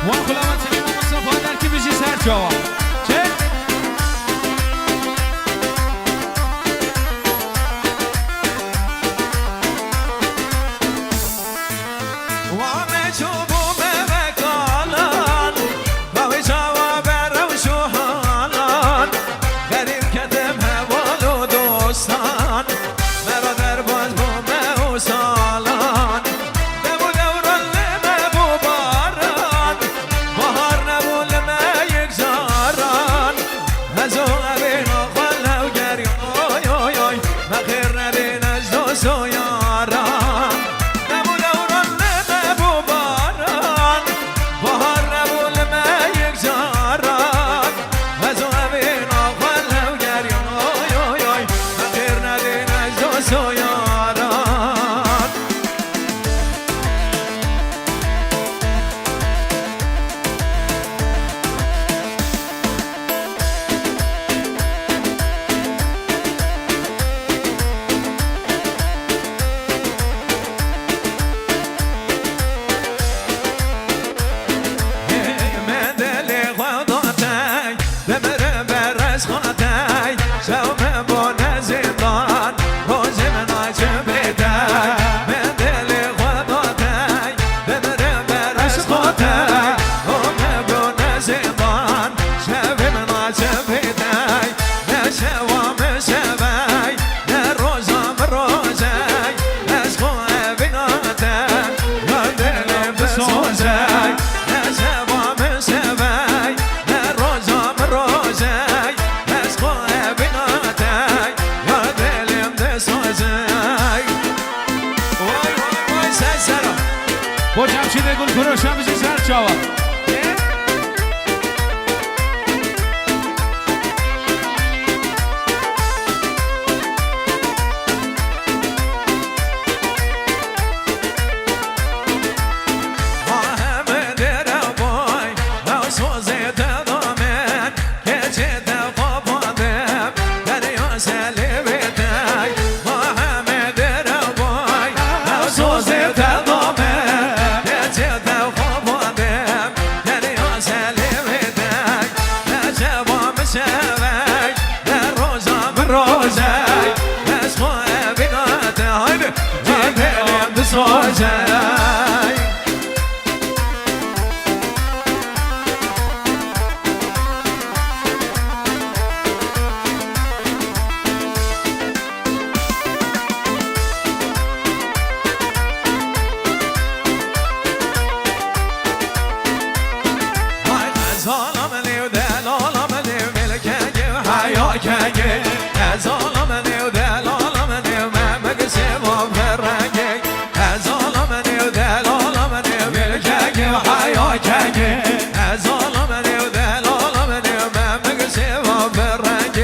وان خلامت سلیم مصطفی در کی بجی سر جواب چه؟ وامه چوبو بکالان باوی جواب روش و حالان غریب کدم هوال و دوستان مرا در باز بومه و سالان نبو دوران لمه بو باران بهار نبو لمه یک جاران از او ابین آخوال و گری اوی اوی اوی مخیر ندین از دوست و یاران نبو دوران لمه بو باران بهار نبو لمه یک جاران از او ابین آخوال و گری اوی اوی اوی مخیر ندین از دوست و یاران من دلی خودتای بمره برس خودتای شوم با نزیدان روزی من آجه بیده من دلی خودتای بمره برس خودتای روم با نزیدان شوی من آجه بیده نه شوام شوی نه روزم روزی از خواه بیناتم یا دلم بسوزی نه شوام شوی نه روزم روزی از خواه بیناتم یا دلم بسوزی وای وای وای سرسرم با جمشید گل فروش هم بجی سر جواب روزي اسمه بناته هيدي جيبهم بصوجي ظالمني ودلالمني ملكك وحياكك ظالمني ودلالمني ما مقسم وفرقك ظالمني ودلالمني ملكك وحياكك ظالمني ودلالمني ما مقسم وفرقك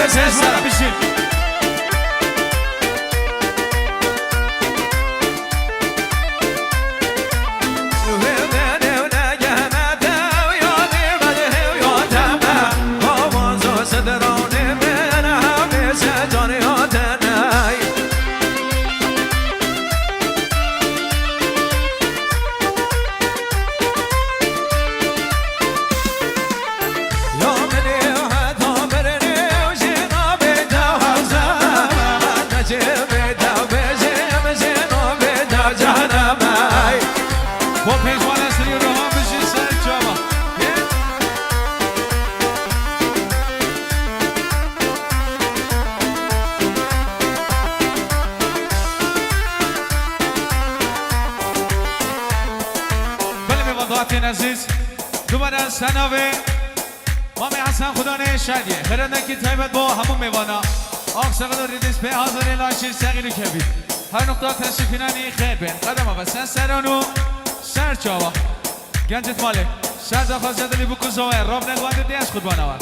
سر بشین با پیجوان اصلی رو هم بشین سر جاوا بله میوانداتین عزیز دوباره سناوه مامی حسن خدا نشدیه خیرنده که تایبت با همون میوانا آقساقه ریدیس به حاضر لاشی سقیلو کبید هر نقطه تشریفینانی خیر بین قدم و سن سرانو سر چاوا گنجت ماله سر داخل جدلی بکن زوه راب نگوانده دیش خود بانوان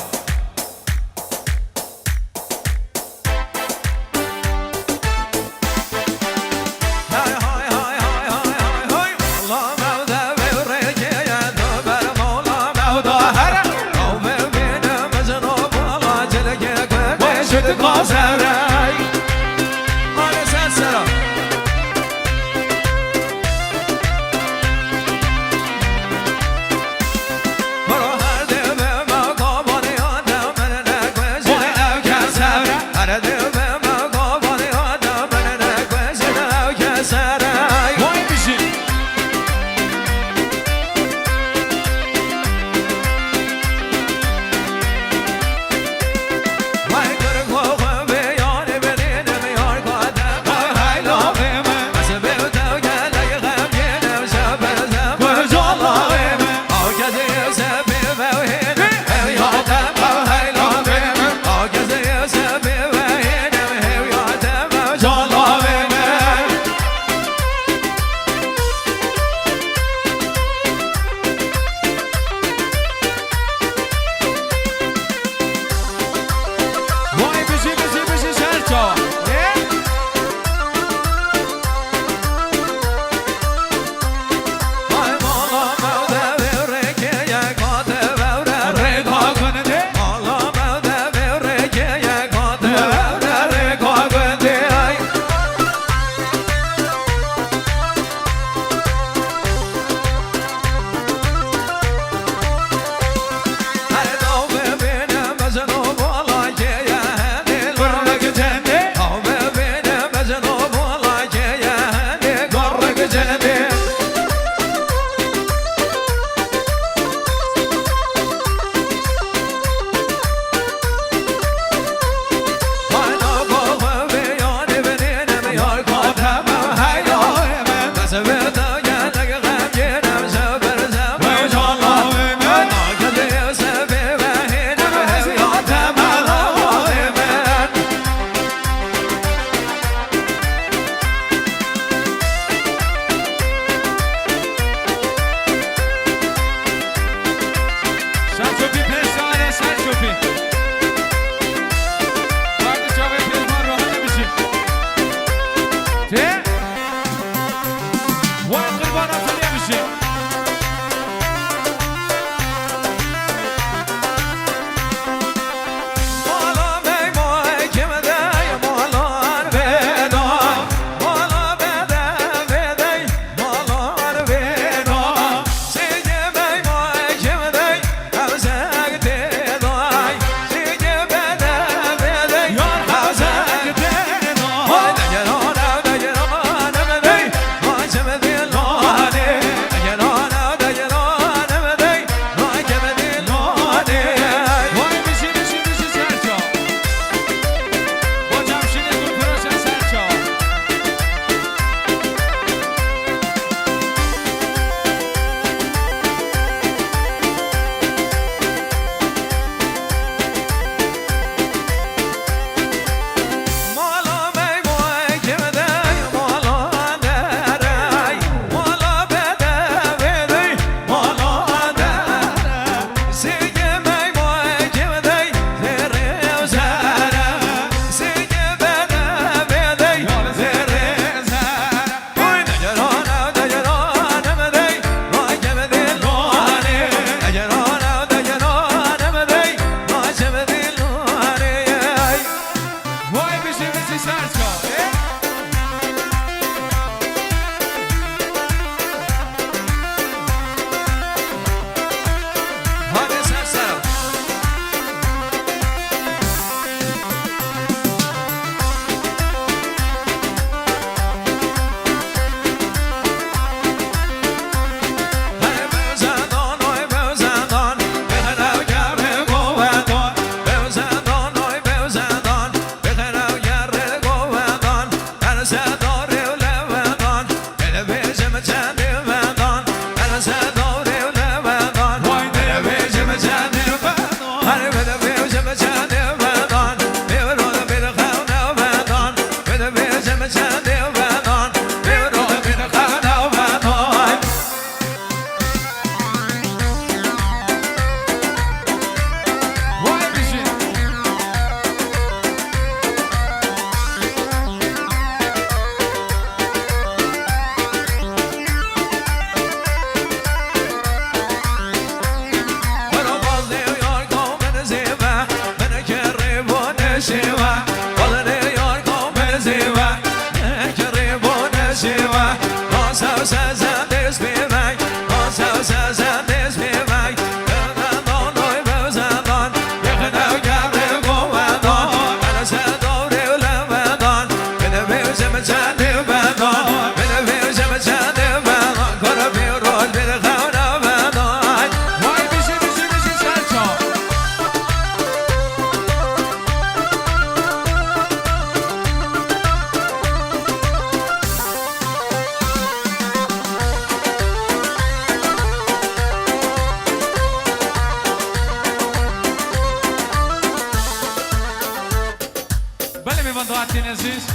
عزیز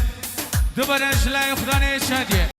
دوباره جلای خدا شادیه